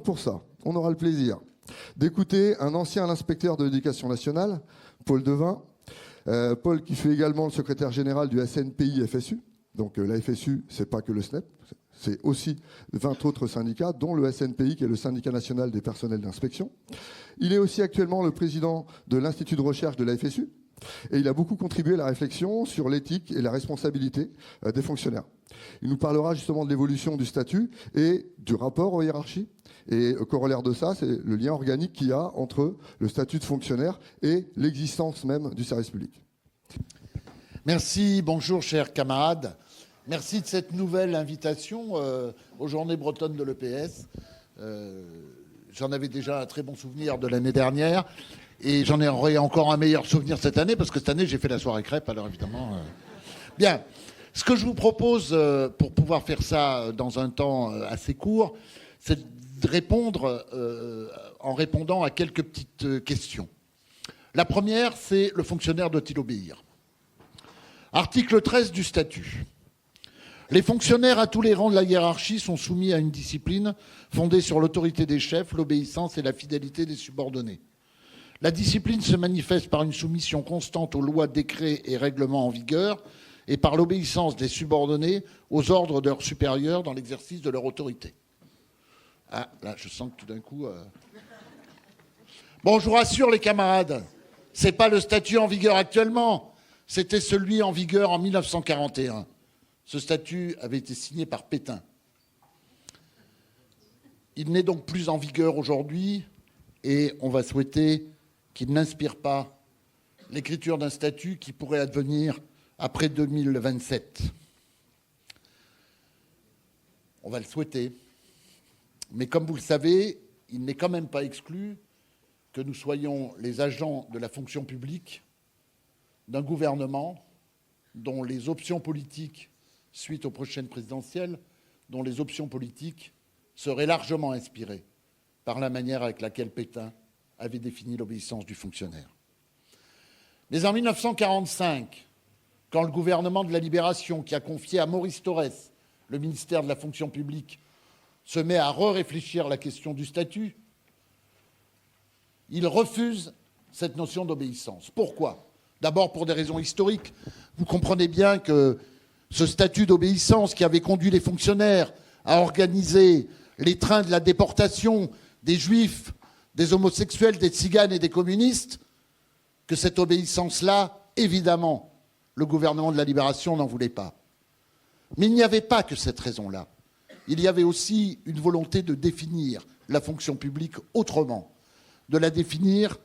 pour ça, on aura le plaisir d'écouter un ancien inspecteur de l'éducation nationale, Paul Devin. Paul qui fait également le secrétaire général du SNPI-FSU. Donc la FSU, c'est pas que le SNEP, c'est aussi 20 autres syndicats, dont le SNPI, qui est le syndicat national des personnels d'inspection. Il est aussi actuellement le président de l'Institut de recherche de la FSU. Et il a beaucoup contribué à la réflexion sur l'éthique et la responsabilité des fonctionnaires. Il nous parlera justement de l'évolution du statut et du rapport aux hiérarchies. Et corollaire de ça, c'est le lien organique qu'il y a entre le statut de fonctionnaire et l'existence même du service public. Merci, bonjour chers camarades. Merci de cette nouvelle invitation aux Journées bretonnes de l'EPS. J'en avais déjà un très bon souvenir de l'année dernière. Et j'en aurai encore un meilleur souvenir cette année, parce que cette année, j'ai fait la soirée crêpe, alors évidemment... Bien. Ce que je vous propose, pour pouvoir faire ça dans un temps assez court, c'est de répondre en répondant à quelques petites questions. La première, c'est le fonctionnaire doit-il obéir ? Article 13 du statut. Les fonctionnaires à tous les rangs de la hiérarchie sont soumis à une discipline fondée sur l'autorité des chefs, l'obéissance et la fidélité des subordonnés. La discipline se manifeste par une soumission constante aux lois, décrets et règlements en vigueur et par l'obéissance des subordonnés aux ordres de leurs supérieurs dans l'exercice de leur autorité. Ah, là, je sens que tout d'un coup... Bon, je vous rassure les camarades, c'est pas le statut en vigueur actuellement, c'était celui en vigueur en 1941. Ce statut avait été signé par Pétain. Il n'est donc plus en vigueur aujourd'hui et on va souhaiter qu'il n'inspire pas l'écriture d'un statut qui pourrait advenir après 2027. On va le souhaiter. Mais comme vous le savez, il n'est quand même pas exclu que nous soyons les agents de la fonction publique d'un gouvernement dont les options politiques, suite aux prochaines présidentielles, dont les options politiques seraient largement inspirées par la manière avec laquelle Pétain avait défini l'obéissance du fonctionnaire. Mais en 1945, quand le gouvernement de la Libération, qui a confié à Maurice Thorez le ministère de la fonction publique, se met à réfléchir la question du statut, il refuse cette notion d'obéissance. Pourquoi ? D'abord pour des raisons historiques. Vous comprenez bien que ce statut d'obéissance qui avait conduit les fonctionnaires à organiser les trains de la déportation des juifs, des homosexuels, des tziganes et des communistes, que cette obéissance-là, évidemment, le gouvernement de la Libération n'en voulait pas. Mais il n'y avait pas que cette raison-là. Il y avait aussi une volonté de définir la fonction publique autrement, de la définir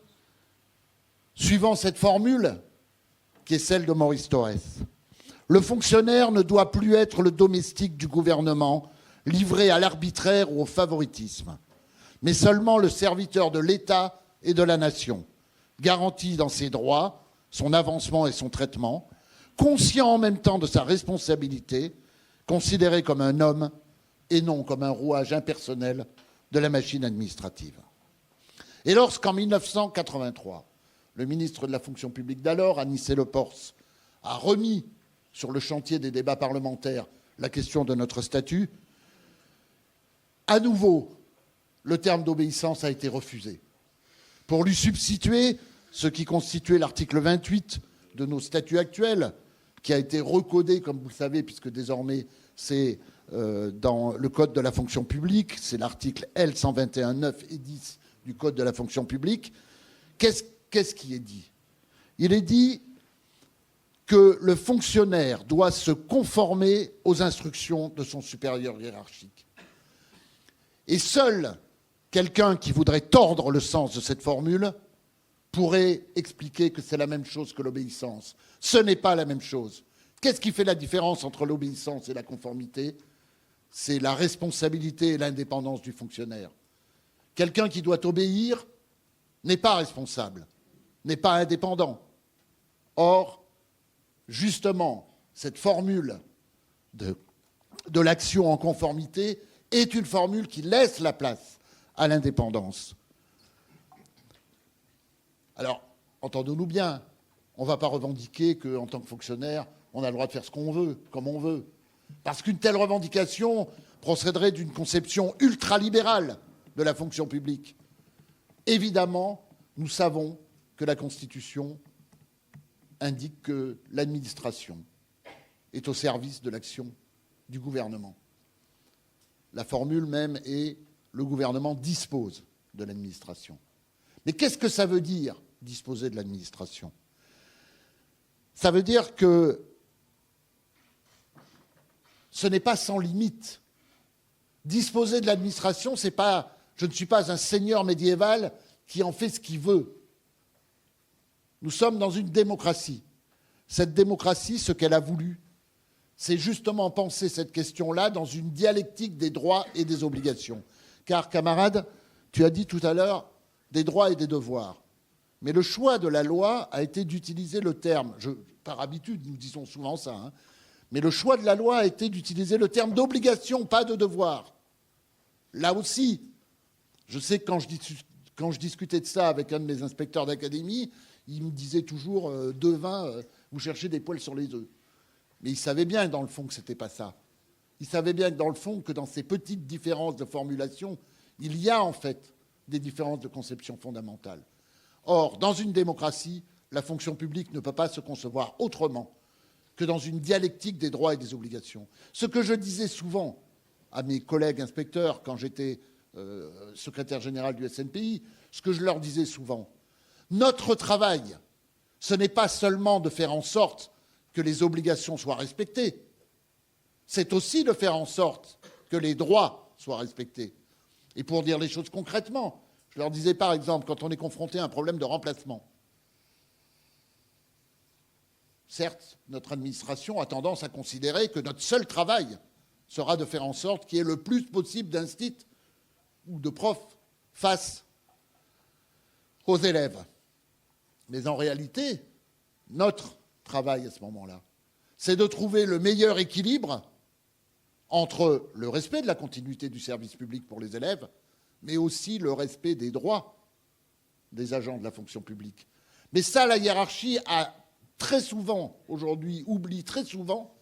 suivant cette formule qui est celle de Maurice Thorez. Le fonctionnaire ne doit plus être le domestique du gouvernement, livré à l'arbitraire ou au favoritisme, mais seulement le serviteur de l'État et de la nation, garanti dans ses droits, son avancement et son traitement, conscient en même temps de sa responsabilité, considéré comme un homme et non comme un rouage impersonnel de la machine administrative. Et lorsqu'en 1983, le ministre de la fonction publique d'alors, Anicet Le Pors, a remis sur le chantier des débats parlementaires la question de notre statut, à nouveau, le terme d'obéissance a été refusé. Pour lui substituer ce qui constituait l'article 28 de nos statuts actuels, qui a été recodé, comme vous le savez, puisque désormais c'est dans le Code de la fonction publique, c'est l'article L 121.9 et 10 du Code de la fonction publique. Qu'est-ce qui est dit ? Il est dit que le fonctionnaire doit se conformer aux instructions de son supérieur hiérarchique. Et seul quelqu'un qui voudrait tordre le sens de cette formule pourrait expliquer que c'est la même chose que l'obéissance. Ce n'est pas la même chose. Qu'est-ce qui fait la différence entre l'obéissance et la conformité ? C'est la responsabilité et l'indépendance du fonctionnaire. Quelqu'un qui doit obéir n'est pas responsable, n'est pas indépendant. Or, justement, cette formule de l'action en conformité est une formule qui laisse la place à l'indépendance. Alors, entendons-nous bien, on ne va pas revendiquer qu'en tant que fonctionnaire, on a le droit de faire ce qu'on veut, comme on veut. Parce qu'une telle revendication procéderait d'une conception ultralibérale de la fonction publique. Évidemment, nous savons que la Constitution indique que l'administration est au service de l'action du gouvernement. La formule même est « le gouvernement dispose de l'administration ». Mais qu'est-ce que ça veut dire, disposer de l'administration? Ça veut dire que ce n'est pas sans limite. Disposer de l'administration, c'est pas... Je ne suis pas un seigneur médiéval qui en fait ce qu'il veut. Nous sommes dans une démocratie. Cette démocratie, ce qu'elle a voulu, c'est justement penser cette question-là dans une dialectique des droits et des obligations. Car, camarade, tu as dit tout à l'heure des droits et des devoirs. Mais le choix de la loi a été d'utiliser le terme, par habitude nous disons souvent ça, hein, mais le choix de la loi a été d'utiliser le terme d'obligation, pas de devoir. Là aussi, je sais que quand je discutais de ça avec un de mes inspecteurs d'académie, il me disait toujours Devin, vous cherchez des poils sur les œufs. Mais il savait bien dans le fond que ce n'était pas ça. Il savait bien que dans le fond, que dans ces petites différences de formulation, il y a en fait des différences de conception fondamentales. Or, dans une démocratie, la fonction publique ne peut pas se concevoir autrement que dans une dialectique des droits et des obligations. Ce que je disais souvent à mes collègues inspecteurs quand j'étais secrétaire général du SNPI, ce que je leur disais souvent, notre travail, ce n'est pas seulement de faire en sorte que les obligations soient respectées, c'est aussi de faire en sorte que les droits soient respectés. Et pour dire les choses concrètement, je leur disais par exemple, quand on est confronté à un problème de remplacement, certes, notre administration a tendance à considérer que notre seul travail sera de faire en sorte qu'il y ait le plus possible d'instituts ou de profs face aux élèves. Mais en réalité, notre travail à ce moment-là, c'est de trouver le meilleur équilibre entre le respect de la continuité du service public pour les élèves, mais aussi le respect des droits des agents de la fonction publique. Mais ça, la hiérarchie a très souvent, aujourd'hui, oublie très souvent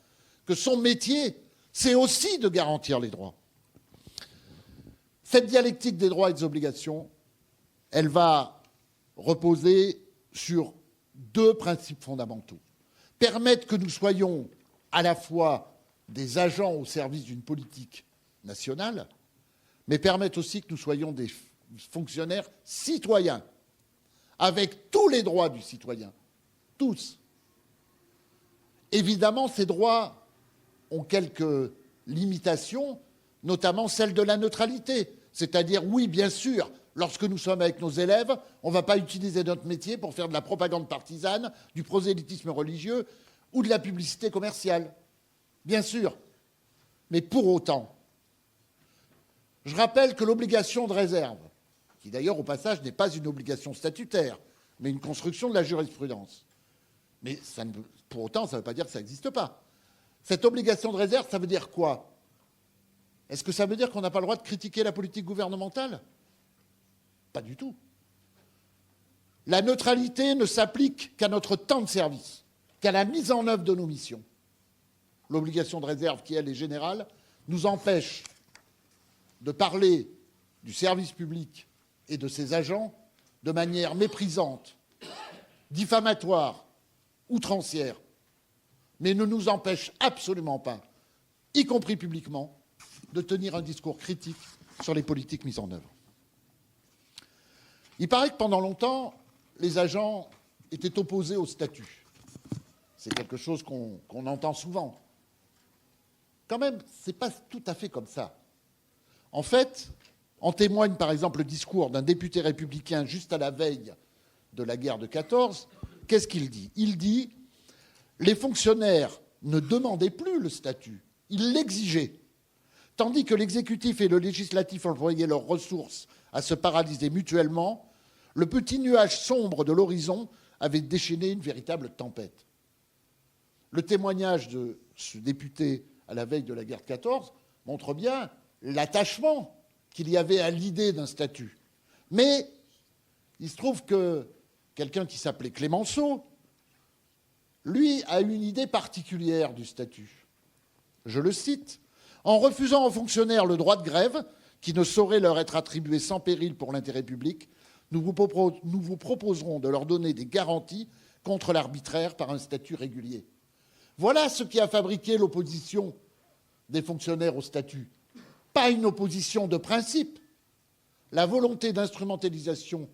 que son métier, c'est aussi de garantir les droits. Cette dialectique des droits et des obligations, elle va reposer sur deux principes fondamentaux. Permettre que nous soyons à la fois des agents au service d'une politique nationale, mais permettre aussi que nous soyons des fonctionnaires citoyens, avec tous les droits du citoyen, tous. Évidemment, ces droits ont quelques limitations, notamment celle de la neutralité. C'est-à-dire, oui, bien sûr, lorsque nous sommes avec nos élèves, on ne va pas utiliser notre métier pour faire de la propagande partisane, du prosélytisme religieux ou de la publicité commerciale. Bien sûr. Mais pour autant, je rappelle que l'obligation de réserve, qui d'ailleurs au passage n'est pas une obligation statutaire, mais une construction de la jurisprudence, mais ça ne, pour autant, ça ne veut pas dire que ça n'existe pas. Cette obligation de réserve, ça veut dire quoi? Est-ce que ça veut dire qu'on n'a pas le droit de critiquer la politique gouvernementale? Pas du tout. La neutralité ne s'applique qu'à notre temps de service, qu'à la mise en œuvre de nos missions. L'obligation de réserve, qui elle est générale, nous empêche de parler du service public et de ses agents de manière méprisante, diffamatoire, outrancière, mais ne nous empêche absolument pas, y compris publiquement, de tenir un discours critique sur les politiques mises en œuvre. Il paraît que pendant longtemps, les agents étaient opposés au statut. C'est quelque chose qu'on entend souvent. Quand même, ce n'est pas tout à fait comme ça. En fait, en témoigne par exemple le discours d'un député républicain juste à la veille de la guerre de 14. Qu'est-ce qu'il dit? Il dit « Les fonctionnaires ne demandaient plus le statut, ils l'exigeaient. Tandis que l'exécutif et le législatif employaient leurs ressources à se paralyser mutuellement, le petit nuage sombre de l'horizon avait déchaîné une véritable tempête. » Le témoignage de ce député à la veille de la guerre de 14 montre bien l'attachement qu'il y avait à l'idée d'un statut. Mais il se trouve que quelqu'un qui s'appelait Clémenceau, lui, a une idée particulière du statut. Je le cite. « En refusant aux fonctionnaires le droit de grève, qui ne saurait leur être attribué sans péril pour l'intérêt public, nous vous proposerons de leur donner des garanties contre l'arbitraire par un statut régulier. Voilà ce qui a fabriqué l'opposition des fonctionnaires au statut. Pas une opposition de principe, la volonté d'instrumentalisation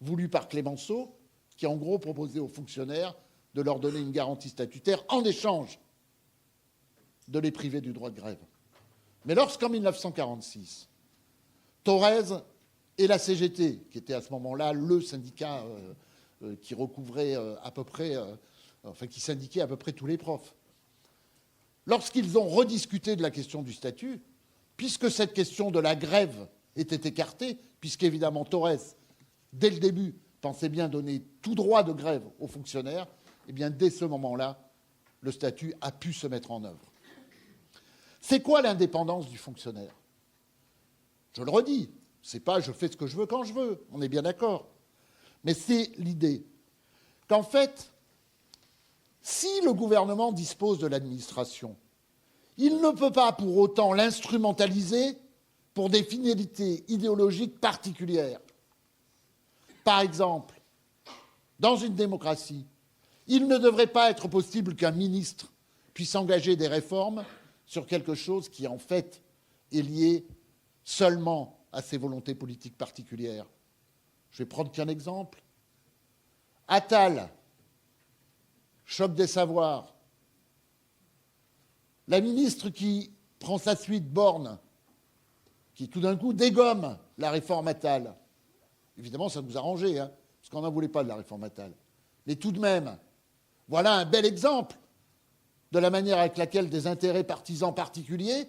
voulue par Clémenceau, qui en gros proposait aux fonctionnaires de leur donner une garantie statutaire en échange de les priver du droit de grève. Mais lorsqu'en 1946, Thorez et la CGT, qui était à ce moment-là le syndicat qui recouvrait à peu près, qui syndiquait à peu près tous les profs, lorsqu'ils ont rediscuté de la question du statut, puisque cette question de la grève était écartée, puisqu'évidemment Thorez, dès le début, pensait bien donner tout droit de grève aux fonctionnaires, eh bien dès ce moment-là, le statut a pu se mettre en œuvre. C'est quoi l'indépendance du fonctionnaire? Je le redis, c'est pas je fais ce que je veux quand je veux, on est bien d'accord. Mais c'est l'idée qu'en fait, si le gouvernement dispose de l'administration, il ne peut pas pour autant l'instrumentaliser pour des finalités idéologiques particulières. Par exemple, dans une démocratie, il ne devrait pas être possible qu'un ministre puisse engager des réformes sur quelque chose qui, en fait, est lié seulement à ses volontés politiques particulières. Je vais prendre qu'un exemple. Attal, choc des savoirs. La ministre qui prend sa suite, Borne, qui tout d'un coup dégomme la réforme Attal. Évidemment, ça nous arrangeait, hein, parce qu'on n'en voulait pas de la réforme Attal. Mais tout de même, voilà un bel exemple de la manière avec laquelle des intérêts partisans particuliers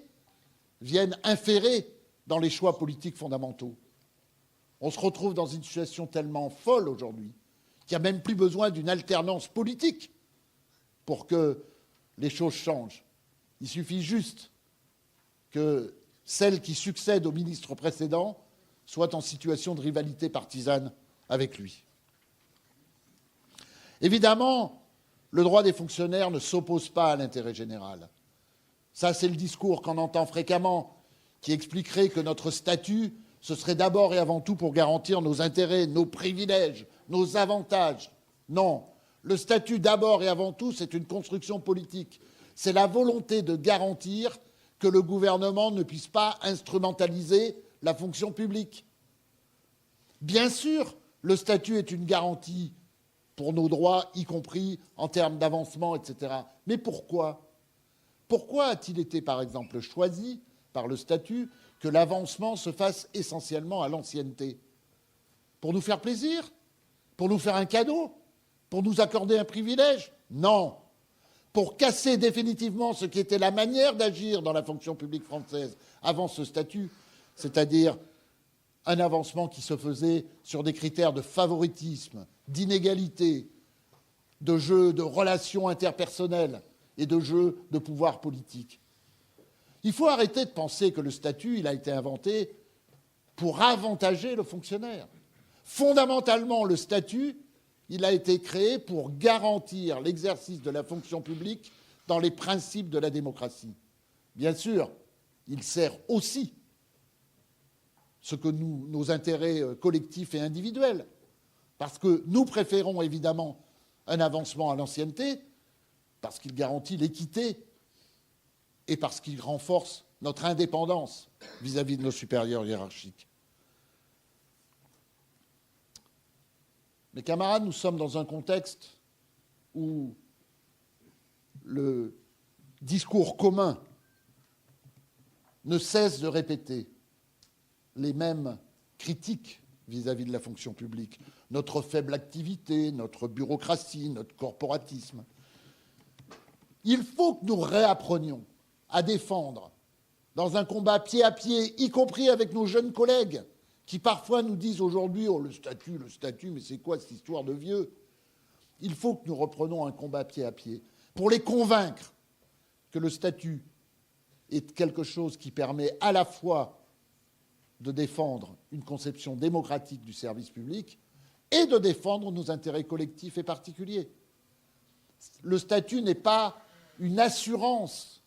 viennent inférer dans les choix politiques fondamentaux. On se retrouve dans une situation tellement folle aujourd'hui qu'il n'y a même plus besoin d'une alternance politique pour que les choses changent. Il suffit juste que celle qui succède au ministre précédent soit en situation de rivalité partisane avec lui. Évidemment, le droit des fonctionnaires ne s'oppose pas à l'intérêt général. Ça, c'est le discours qu'on entend fréquemment, qui expliquerait que notre statut, ce serait d'abord et avant tout pour garantir nos intérêts, nos privilèges, nos avantages. Non, le statut d'abord et avant tout, c'est une construction politique. C'est la volonté de garantir que le gouvernement ne puisse pas instrumentaliser la fonction publique. Bien sûr, le statut est une garantie pour nos droits, y compris en termes d'avancement, etc. Mais pourquoi? Pourquoi a-t-il été, par exemple, choisi par le statut que l'avancement se fasse essentiellement à l'ancienneté? Pour nous faire plaisir? Pour nous faire un cadeau? Pour nous accorder un privilège? Non. Pour casser définitivement ce qui était la manière d'agir dans la fonction publique française avant ce statut, c'est-à-dire un avancement qui se faisait sur des critères de favoritisme, d'inégalité, de jeu de relations interpersonnelles et de jeu de pouvoir politique. Il faut arrêter de penser que le statut, il a été inventé pour avantager le fonctionnaire. Fondamentalement, le statut, il a été créé pour garantir l'exercice de la fonction publique dans les principes de la démocratie. Bien sûr, il sert aussi ce que nos intérêts collectifs et individuels, parce que nous préférons évidemment un avancement à l'ancienneté, parce qu'il garantit l'équité et parce qu'il renforce notre indépendance vis-à-vis de nos supérieurs hiérarchiques. Mes camarades, nous sommes dans un contexte où le discours commun ne cesse de répéter les mêmes critiques vis-à-vis de la fonction publique, notre faible activité, notre bureaucratie, notre corporatisme. Il faut que nous réapprenions à défendre, dans un combat pied à pied, y compris avec nos jeunes collègues, qui parfois nous disent aujourd'hui « Oh, le statut, mais c'est quoi cette histoire de vieux ?» Il faut que nous reprenons un combat pied à pied pour les convaincre que le statut est quelque chose qui permet à la fois de défendre une conception démocratique du service public et de défendre nos intérêts collectifs et particuliers. Le statut n'est pas une assurance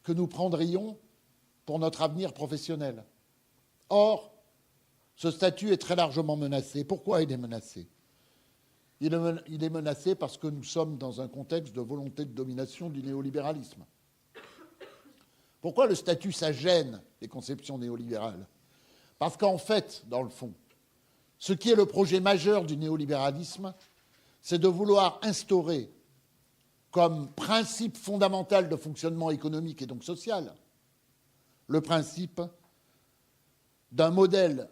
que nous prendrions pour notre avenir professionnel. Or, ce statut est très largement menacé. Pourquoi il est menacé ? Il est menacé parce que nous sommes dans un contexte de volonté de domination du néolibéralisme. Pourquoi le statut, ça gêne les conceptions néolibérales ? Parce qu'en fait, dans le fond, ce qui est le projet majeur du néolibéralisme, c'est de vouloir instaurer comme principe fondamental de fonctionnement économique et donc social, le principe d'un modèle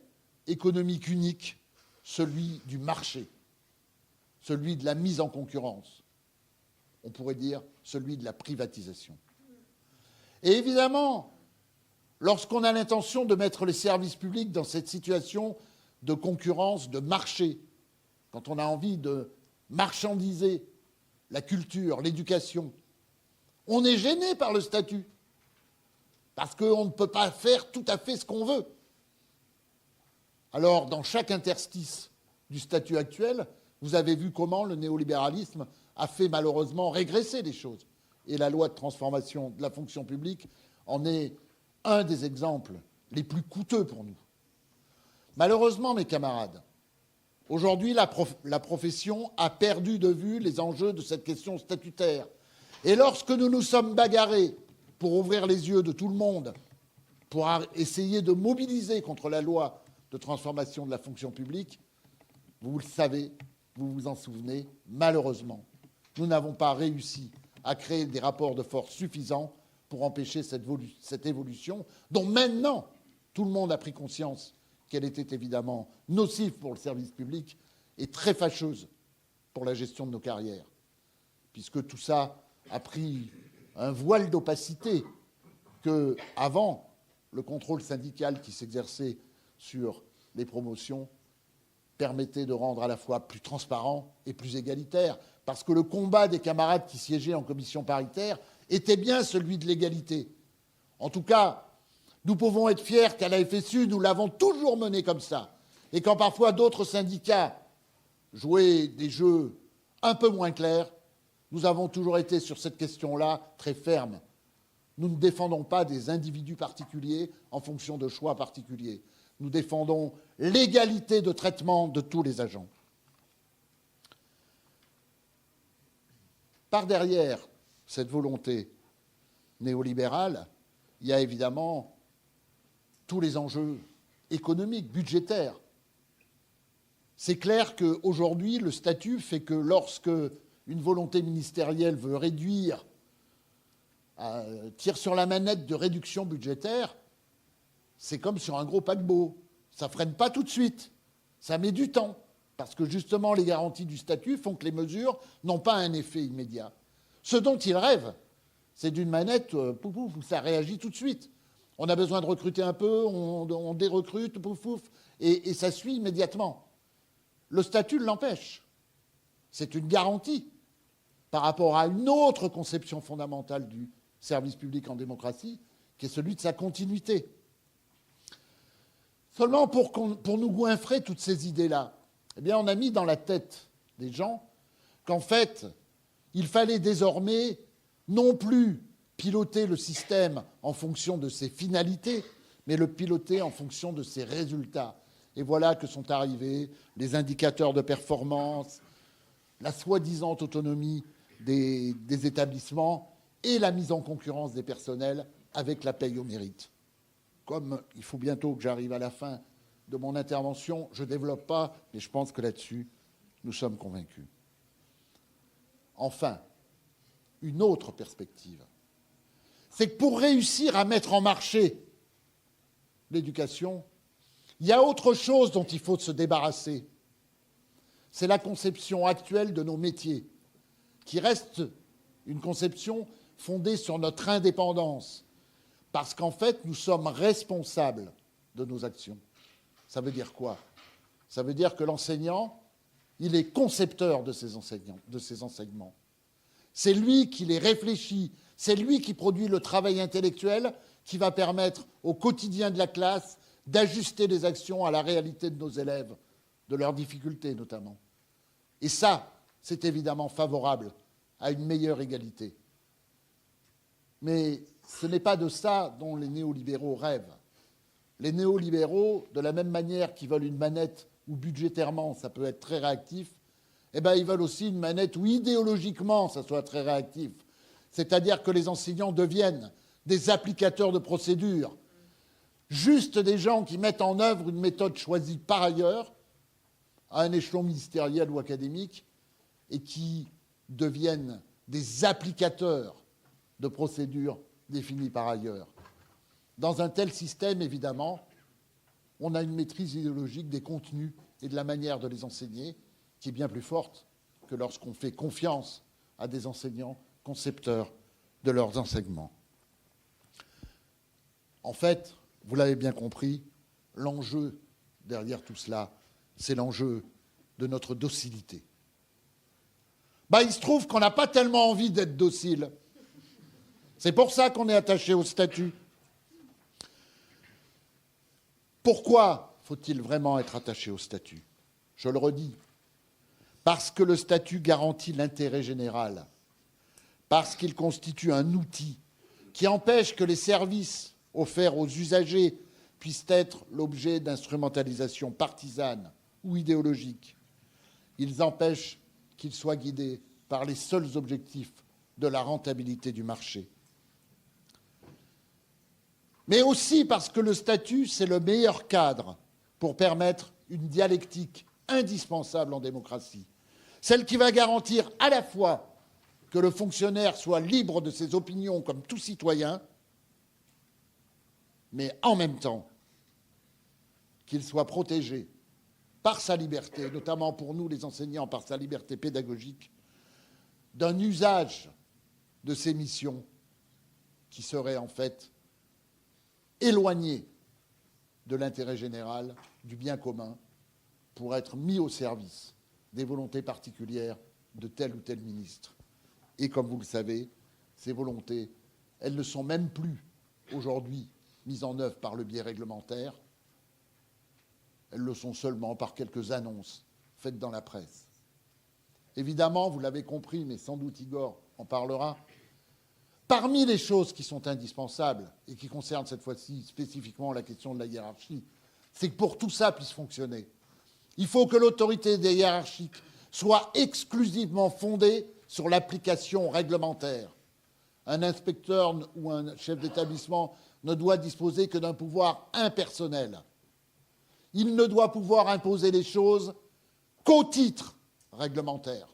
économique unique, celui du marché, celui de la mise en concurrence, on pourrait dire celui de la privatisation. Et évidemment, lorsqu'on a l'intention de mettre les services publics dans cette situation de concurrence, de marché, quand on a envie de marchandiser la culture, l'éducation, on est gêné par le statut, parce qu'on ne peut pas faire tout à fait ce qu'on veut. Alors, dans chaque interstice du statut actuel, vous avez vu comment le néolibéralisme a fait malheureusement régresser les choses. Et la loi de transformation de la fonction publique en est un des exemples les plus coûteux pour nous. Malheureusement, mes camarades, aujourd'hui, la profession a perdu de vue les enjeux de cette question statutaire. Et lorsque nous nous sommes bagarrés pour ouvrir les yeux de tout le monde, pour essayer de mobiliser contre la loi de transformation de la fonction publique, vous le savez, vous vous en souvenez, malheureusement, nous n'avons pas réussi à créer des rapports de force suffisants pour empêcher cette évolution, dont maintenant tout le monde a pris conscience qu'elle était évidemment nocive pour le service public et très fâcheuse pour la gestion de nos carrières, puisque tout ça a pris un voile d'opacité que, avant, le contrôle syndical qui s'exerçait sur les promotions permettait de rendre à la fois plus transparent et plus égalitaire, parce que le combat des camarades qui siégeaient en commission paritaire était bien celui de l'égalité. En tout cas, nous pouvons être fiers qu'à la FSU, nous l'avons toujours mené comme ça. Et quand parfois d'autres syndicats jouaient des jeux un peu moins clairs, nous avons toujours été sur cette question-là très fermes. Nous ne défendons pas des individus particuliers en fonction de choix particuliers. Nous défendons l'égalité de traitement de tous les agents. Par derrière cette volonté néolibérale, il y a évidemment tous les enjeux économiques, budgétaires. C'est clair qu'aujourd'hui, le statut fait que lorsque une volonté ministérielle veut réduire, tire sur la manette de réduction budgétaire, c'est comme sur un gros paquebot. Ça ne freine pas tout de suite. Ça met du temps. Parce que justement, les garanties du statut font que les mesures n'ont pas un effet immédiat. Ce dont ils rêvent, c'est d'une manette, pouf, pouf, où ça réagit tout de suite. On a besoin de recruter un peu, on dérecrute, pouf, pouf, et ça suit immédiatement. Le statut l'empêche. C'est une garantie par rapport à une autre conception fondamentale du service public en démocratie, qui est celui de sa continuité. Seulement, pour nous goinfrer toutes ces idées-là, eh bien, on a mis dans la tête des gens qu'en fait, il fallait désormais non plus piloter le système en fonction de ses finalités, mais le piloter en fonction de ses résultats. Et voilà que sont arrivés les indicateurs de performance, la soi-disant autonomie des établissements et la mise en concurrence des personnels avec la paye au mérite. Comme il faut bientôt que j'arrive à la fin de mon intervention, je ne développe pas, mais je pense que là-dessus, nous sommes convaincus. Enfin, une autre perspective, c'est que pour réussir à mettre en marché l'éducation, il y a autre chose dont il faut se débarrasser. C'est la conception actuelle de nos métiers, qui reste une conception fondée sur notre indépendance, parce qu'en fait, nous sommes responsables de nos actions. Ça veut dire quoi? Ça veut dire que l'enseignant, il est concepteur de ses enseignements. C'est lui qui les réfléchit, c'est lui qui produit le travail intellectuel qui va permettre au quotidien de la classe d'ajuster les actions à la réalité de nos élèves, de leurs difficultés notamment. Et ça, c'est évidemment favorable à une meilleure égalité. Mais ce n'est pas de ça dont les néolibéraux rêvent. Les néolibéraux, de la même manière qu'ils veulent une manette où budgétairement ça peut être très réactif, eh ben, ils veulent aussi une manette où idéologiquement ça soit très réactif. C'est-à-dire que les enseignants deviennent des applicateurs de procédures, juste des gens qui mettent en œuvre une méthode choisie par ailleurs, à un échelon ministériel ou académique, et qui deviennent des applicateurs de procédures définies par ailleurs. Dans un tel système, évidemment, on a une maîtrise idéologique des contenus et de la manière de les enseigner qui est bien plus forte que lorsqu'on fait confiance à des enseignants concepteurs de leurs enseignements. En fait, vous l'avez bien compris, l'enjeu derrière tout cela, c'est l'enjeu de notre docilité. Il se trouve qu'on n'a pas tellement envie d'être docile. C'est pour ça qu'on est attaché au statut. Pourquoi faut-il vraiment être attaché au statut? Je le redis. Parce que le statut garantit l'intérêt général. Parce qu'il constitue un outil qui empêche que les services offerts aux usagers puissent être l'objet d'instrumentalisation partisane ou idéologique. Ils empêchent qu'ils soient guidés par les seuls objectifs de la rentabilité du marché. Mais aussi parce que le statut, c'est le meilleur cadre pour permettre une dialectique indispensable en démocratie, celle qui va garantir à la fois que le fonctionnaire soit libre de ses opinions comme tout citoyen, mais en même temps qu'il soit protégé par sa liberté, notamment pour nous les enseignants, par sa liberté pédagogique, d'un usage de ses missions qui serait en fait éloigné de l'intérêt général, du bien commun, pour être mis au service des volontés particulières de tel ou tel ministre. Et comme vous le savez, ces volontés, elles ne sont même plus aujourd'hui mises en œuvre par le biais réglementaire, elles le sont seulement par quelques annonces faites dans la presse. Évidemment, vous l'avez compris, mais sans doute Igor en parlera, parmi les choses qui sont indispensables et qui concernent cette fois-ci spécifiquement la question de la hiérarchie, c'est que pour tout ça puisse fonctionner, il faut que l'autorité des hiérarchiques soit exclusivement fondée sur l'application réglementaire. Un inspecteur ou un chef d'établissement ne doit disposer que d'un pouvoir impersonnel. Il ne doit pouvoir imposer les choses qu'au titre réglementaire.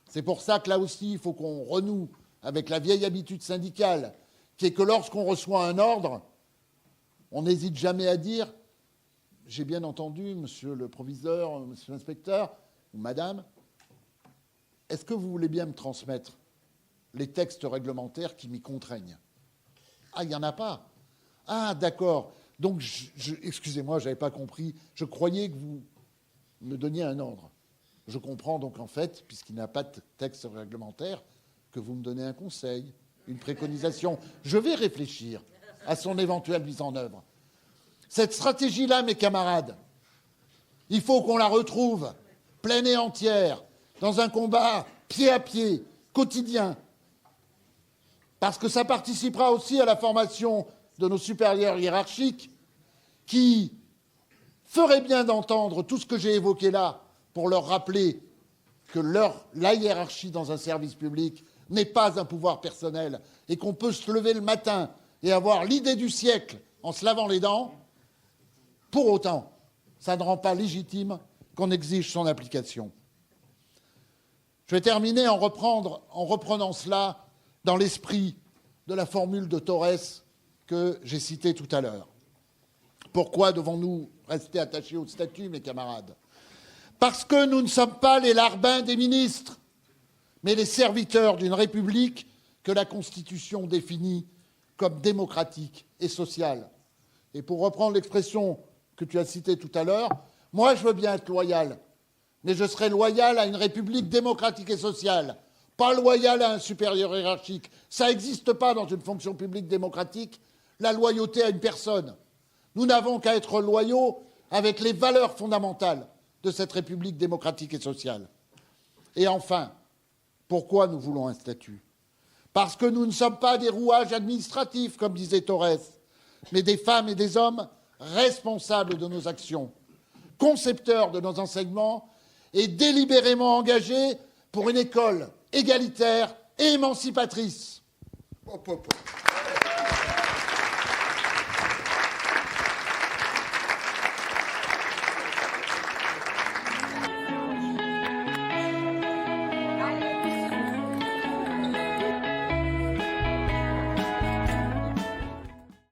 C'est pour ça que là aussi, il faut qu'on renoue avec la vieille habitude syndicale, qui est que lorsqu'on reçoit un ordre, on n'hésite jamais à dire « J'ai bien entendu, monsieur le proviseur, monsieur l'inspecteur, ou madame, est-ce que vous voulez bien me transmettre les textes réglementaires qui m'y contraignent ?» Ah, il n'y en a pas. Ah, d'accord. Donc, excusez-moi, je n'avais pas compris. Je croyais que vous me donniez un ordre. Je comprends donc en fait, puisqu'il n'y a pas de texte réglementaire, que vous me donnez un conseil, une préconisation. Je vais réfléchir à son éventuelle mise en œuvre. Cette stratégie-là, mes camarades, il faut qu'on la retrouve pleine et entière, dans un combat pied à pied, quotidien, parce que ça participera aussi à la formation de nos supérieurs hiérarchiques qui feraient bien d'entendre tout ce que j'ai évoqué là pour leur rappeler que la hiérarchie dans un service public n'est pas un pouvoir personnel et qu'on peut se lever le matin et avoir l'idée du siècle en se lavant les dents. Pour autant, ça ne rend pas légitime qu'on exige son application. Je vais terminer en reprenant cela dans l'esprit de la formule de Torres que j'ai citée tout à l'heure. Pourquoi devons-nous rester attachés au statut, mes camarades? Parce que nous ne sommes pas les larbins des ministres, mais les serviteurs d'une République que la Constitution définit comme démocratique et sociale. Et pour reprendre l'expression que tu as citée tout à l'heure, moi je veux bien être loyal, mais je serai loyal à une République démocratique et sociale, pas loyal à un supérieur hiérarchique. Ça n'existe pas dans une fonction publique démocratique, la loyauté à une personne. Nous n'avons qu'à être loyaux avec les valeurs fondamentales de cette République démocratique et sociale. Et enfin, pourquoi nous voulons un statut? Parce que nous ne sommes pas des rouages administratifs, comme disait Torres, mais des femmes et des hommes responsables de nos actions, concepteurs de nos enseignements et délibérément engagés pour une école égalitaire et émancipatrice. Hop, hop, hop.